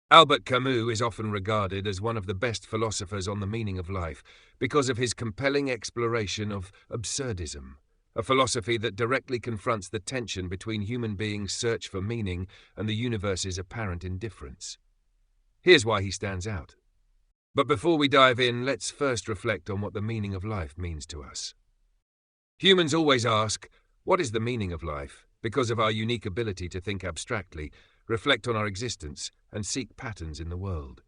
Albert Camus is often regarded as one of the best philosophers on the meaning of life because of his compelling exploration of absurdism, a philosophy that directly confronts the tension between human beings' search for meaning and the universe's apparent indifference. Here's why he stands out. But before we dive in, let's first reflect on what the meaning of life means to us. Humans always ask, what is the meaning of life? Because of our unique ability to think abstractly, reflect on our existence, and seek patterns in the world.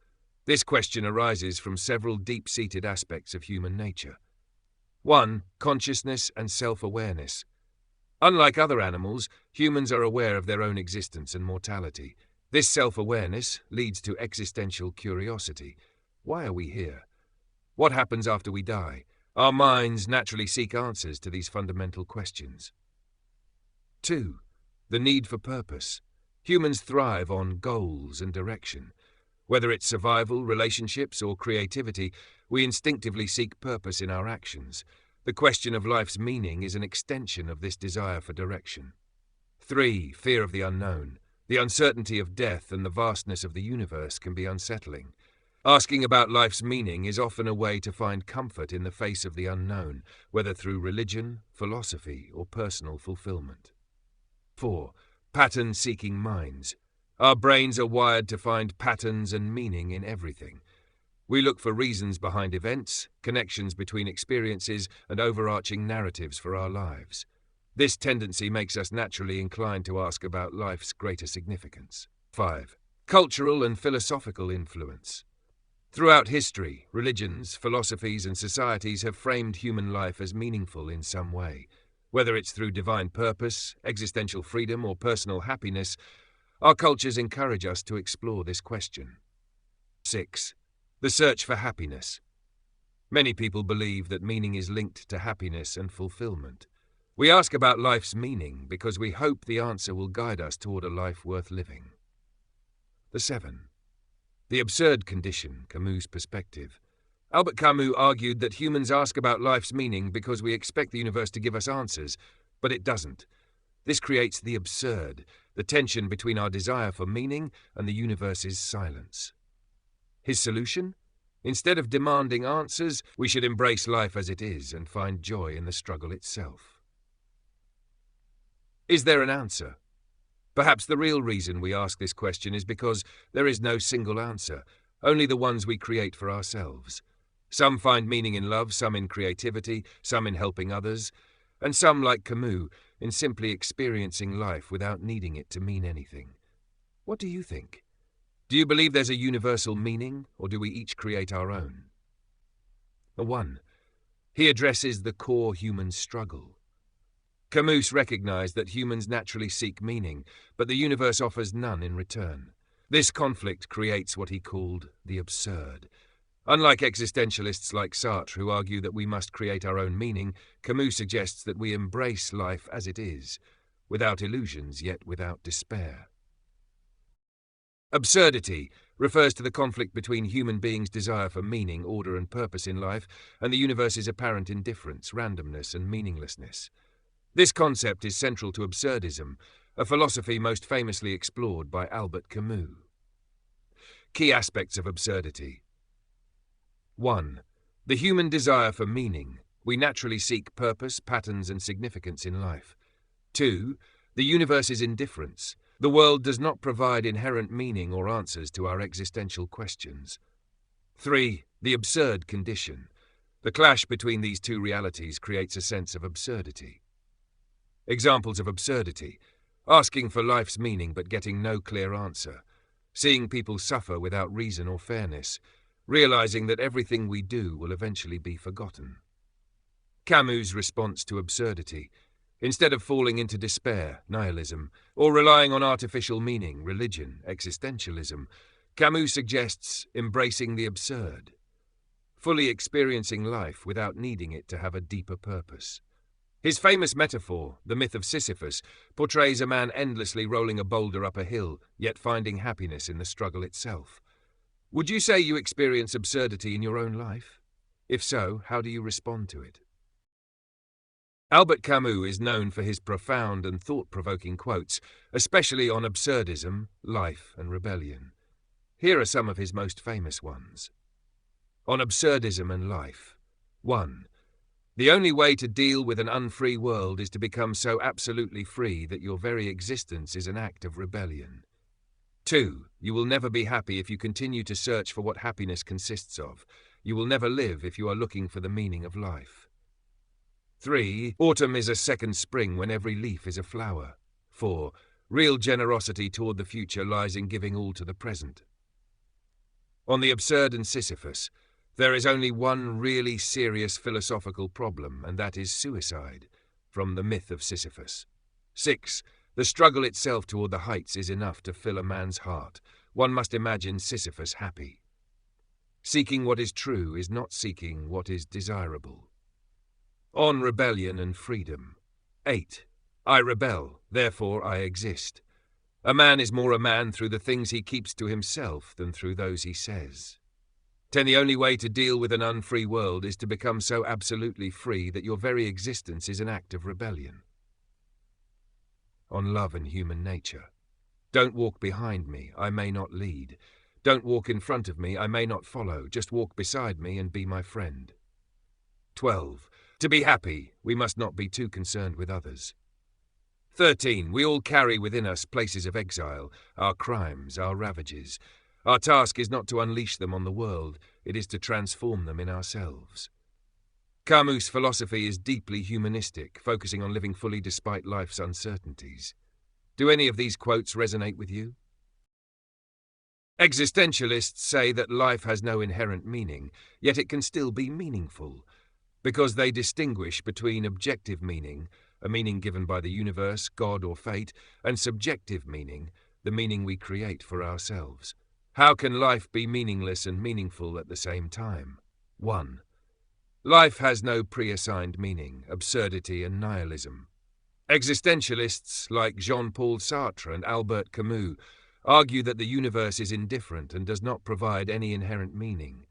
This question arises from several deep-seated aspects of human nature. 1. Consciousness and self-awareness. Unlike other animals, humans are aware of their own existence and mortality. This self-awareness leads to existential curiosity. Why are we here? What happens after we die? Our minds naturally seek answers to these fundamental questions. 2. The need for purpose. Humans thrive on goals and direction. Whether it's survival, relationships, or creativity, we instinctively seek purpose in our actions. The question of life's meaning is an extension of this desire for direction. 3. Fear of the unknown. The uncertainty of death and the vastness of the universe can be unsettling. Asking about life's meaning is often a way to find comfort in the face of the unknown, whether through religion, philosophy, or personal fulfillment. 4. Pattern-seeking minds. Our brains are wired to find patterns and meaning in everything. We look for reasons behind events, connections between experiences, and overarching narratives for our lives. This tendency makes us naturally inclined to ask about life's greater significance. 5. Cultural and philosophical influence. Throughout history, religions, philosophies, and societies have framed human life as meaningful in some way. Whether it's through divine purpose, existential freedom, or personal happiness, our cultures encourage us to explore this question. 6. The search for happiness. Many people believe that meaning is linked to happiness and fulfillment. We ask about life's meaning because we hope the answer will guide us toward a life worth living. 7. The absurd condition, Camus' perspective. Albert Camus argued that humans ask about life's meaning because we expect the universe to give us answers, but it doesn't. This creates the absurd, the tension between our desire for meaning and the universe's silence. His solution? Instead of demanding answers, we should embrace life as it is and find joy in the struggle itself. Is there an answer? Perhaps the real reason we ask this question is because there is no single answer, only the ones we create for ourselves. Some find meaning in love, some in creativity, some in helping others, and some, like Camus, in simply experiencing life without needing it to mean anything. What do you think? Do you believe there's a universal meaning, or do we each create our own? 1. He addresses the core human struggle. Camus recognized that humans naturally seek meaning, but the universe offers none in return. This conflict creates what he called the absurd. Unlike existentialists like Sartre, who argue that we must create our own meaning, Camus suggests that we embrace life as it is, without illusions yet without despair. Absurdity refers to the conflict between human beings' desire for meaning, order, and purpose in life, and the universe's apparent indifference, randomness, and meaninglessness. This concept is central to absurdism, a philosophy most famously explored by Albert Camus. Key aspects of absurdity. 1. The human desire for meaning. We naturally seek purpose, patterns, and significance in life. 2. The universe's indifference. The world does not provide inherent meaning or answers to our existential questions. 3. The absurd condition. The clash between these two realities creates a sense of absurdity. Examples of absurdity: asking for life's meaning but getting no clear answer, seeing people suffer without reason or fairness, realizing that everything we do will eventually be forgotten. Camus' response to absurdity: instead of falling into despair, nihilism, or relying on artificial meaning, religion, existentialism, Camus suggests embracing the absurd, fully experiencing life without needing it to have a deeper purpose. His famous metaphor, the myth of Sisyphus, portrays a man endlessly rolling a boulder up a hill, yet finding happiness in the struggle itself. Would you say you experience absurdity in your own life? If so, how do you respond to it? Albert Camus is known for his profound and thought-provoking quotes, especially on absurdism, life, and rebellion. Here are some of his most famous ones. On absurdism and life. 1. The only way to deal with an unfree world is to become so absolutely free that your very existence is an act of rebellion. 2. You will never be happy if you continue to search for what happiness consists of. You will never live if you are looking for the meaning of life. 3. Autumn is a second spring when every leaf is a flower. 4. Real generosity toward the future lies in giving all to the present. On the absurd and Sisyphus, there is only one really serious philosophical problem, and that is suicide, from the myth of Sisyphus. 6. The struggle itself toward the heights is enough to fill a man's heart. One must imagine Sisyphus happy. Seeking what is true is not seeking what is desirable. On rebellion and freedom. 8. I rebel, therefore I exist. A man is more a man through the things he keeps to himself than through those he says. 10. The only way to deal with an unfree world is to become so absolutely free that your very existence is an act of rebellion. On love and human nature. Don't walk behind me, I may not lead. Don't walk in front of me, I may not follow. Just walk beside me and be my friend. 12. To be happy, we must not be too concerned with others. 13. We all carry within us places of exile, our crimes, our ravages. Our task is not to unleash them on the world, it is to transform them in ourselves. Camus' philosophy is deeply humanistic, focusing on living fully despite life's uncertainties. Do any of these quotes resonate with you? Existentialists say that life has no inherent meaning, yet it can still be meaningful, because they distinguish between objective meaning, a meaning given by the universe, God, or fate, and subjective meaning, the meaning we create for ourselves. How can life be meaningless and meaningful at the same time? 1. Life has no pre-assigned meaning, absurdity and nihilism. Existentialists like Jean-Paul Sartre and Albert Camus argue that the universe is indifferent and does not provide any inherent meaning.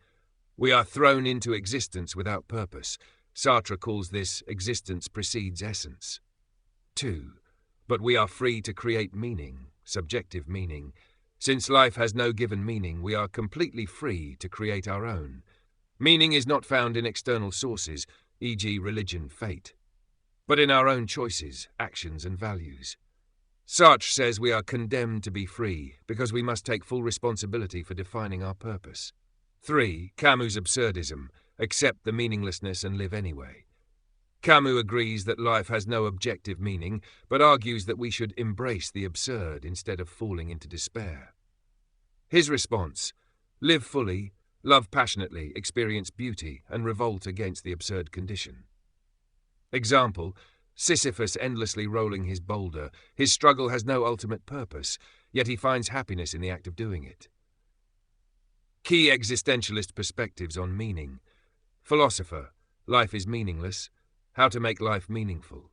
We are thrown into existence without purpose. Sartre calls this existence precedes essence. 2. But we are free to create meaning, subjective meaning. Since life has no given meaning, we are completely free to create our own. Meaning is not found in external sources, e.g. religion, fate, but in our own choices, actions and values. Sartre says we are condemned to be free because we must take full responsibility for defining our purpose. 3. Camus' absurdism. Accept the meaninglessness and live anyway. Camus agrees that life has no objective meaning, but argues that we should embrace the absurd instead of falling into despair. His response: live fully, love passionately, experience beauty, and revolt against the absurd condition. Example: Sisyphus endlessly rolling his boulder. His struggle has no ultimate purpose, yet he finds happiness in the act of doing it. Key existentialist perspectives on meaning. Philosopher: life is meaningless. How to make life meaningful.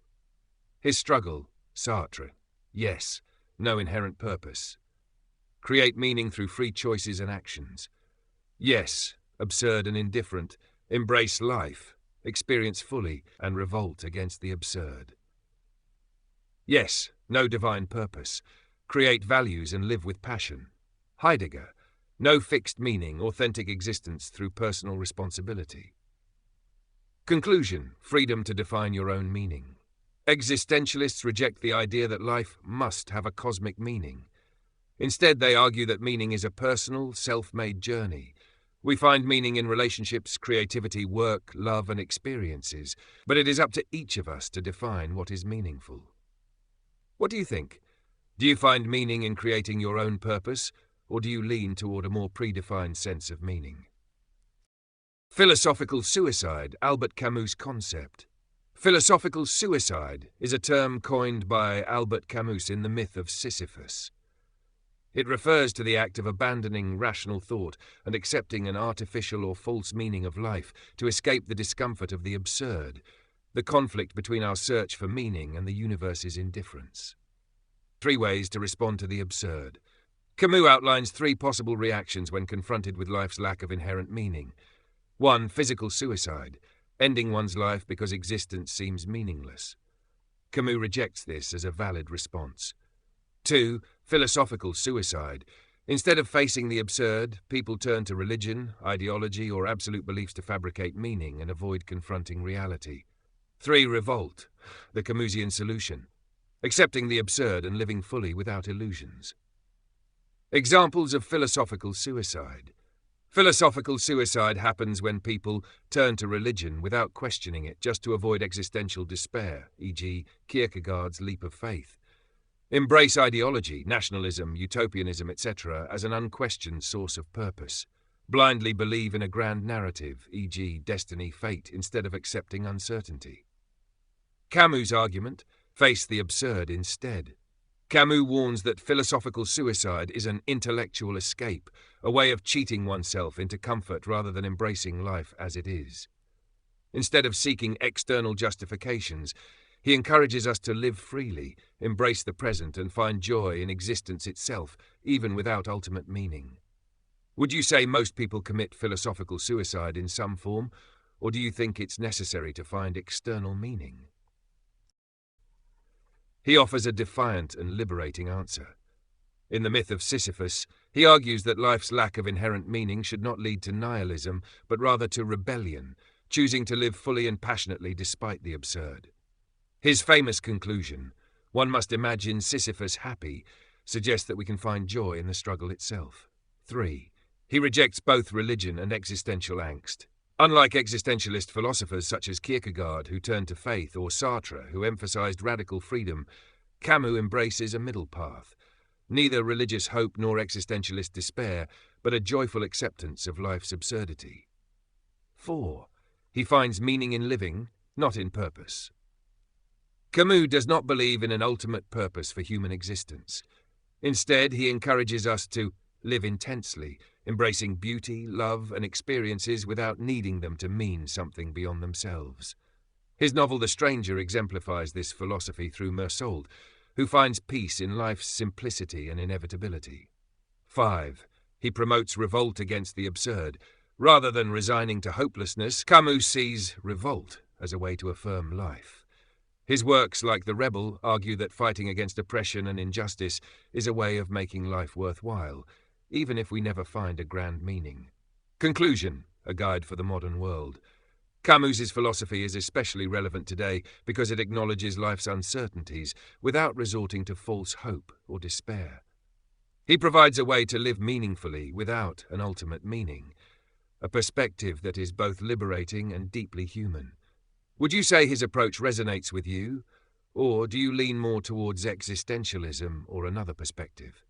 His struggle. Sartre: yes, no inherent purpose. Create meaning through free choices and actions. Yes, absurd and indifferent. Embrace life, experience fully, and revolt against the absurd. Yes, no divine purpose. Create values and live with passion. Heidegger: no fixed meaning, authentic existence through personal responsibility. Conclusion: freedom to define your own meaning. Existentialists reject the idea that life must have a cosmic meaning. Instead, they argue that meaning is a personal, self-made journey. We find meaning in relationships, creativity, work, love, and experiences, but it is up to each of us to define what is meaningful. What do you think? Do you find meaning in creating your own purpose, or do you lean toward a more predefined sense of meaning? Philosophical suicide, Albert Camus' concept. Philosophical suicide is a term coined by Albert Camus in the myth of Sisyphus. It refers to the act of abandoning rational thought and accepting an artificial or false meaning of life to escape the discomfort of the absurd, the conflict between our search for meaning and the universe's indifference. 3 ways to respond to the absurd. Camus outlines 3 possible reactions when confronted with life's lack of inherent meaning. 1. Physical suicide, ending one's life because existence seems meaningless. Camus rejects this as a valid response. 2. Philosophical suicide, Instead of facing the absurd, people turn to religion, ideology, or absolute beliefs to fabricate meaning and avoid confronting reality. 3. Revolt, the Camusian solution. Accepting the absurd and living fully without illusions. Examples of philosophical suicide. Philosophical suicide happens when people turn to religion without questioning it just to avoid existential despair, e.g., Kierkegaard's leap of faith. Embrace ideology, nationalism, utopianism, etc. as an unquestioned source of purpose. Blindly believe in a grand narrative, e.g., destiny, fate, instead of accepting uncertainty. Camus' argument: face the absurd instead. Camus warns that philosophical suicide is an intellectual escape, a way of cheating oneself into comfort rather than embracing life as it is. Instead of seeking external justifications, he encourages us to live freely, embrace the present, and find joy in existence itself, even without ultimate meaning. Would you say most people commit philosophical suicide in some form, or do you think it's necessary to find external meaning? He offers a defiant and liberating answer. In the myth of Sisyphus, he argues that life's lack of inherent meaning should not lead to nihilism, but rather to rebellion, choosing to live fully and passionately despite the absurd. His famous conclusion, "One must imagine Sisyphus happy," suggests that we can find joy in the struggle itself. 3. He rejects both religion and existential angst. Unlike existentialist philosophers such as Kierkegaard, who turned to faith, or Sartre, who emphasized radical freedom, Camus embraces a middle path. Neither religious hope nor existentialist despair, but a joyful acceptance of life's absurdity. 4. He finds meaning in living, not in purpose. Camus does not believe in an ultimate purpose for human existence. Instead, he encourages us to live intensely, embracing beauty, love, and experiences without needing them to mean something beyond themselves. His novel The Stranger exemplifies this philosophy through Mersault, who finds peace in life's simplicity and inevitability. 5. He promotes revolt against the absurd. Rather than resigning to hopelessness, Camus sees revolt as a way to affirm life. His works, like The Rebel, argue that fighting against oppression and injustice is a way of making life worthwhile, even if we never find a grand meaning. Conclusion: a guide for the modern world. Camus's philosophy is especially relevant today because it acknowledges life's uncertainties without resorting to false hope or despair. He provides a way to live meaningfully without an ultimate meaning, a perspective that is both liberating and deeply human. Would you say his approach resonates with you, or do you lean more towards existentialism or another perspective?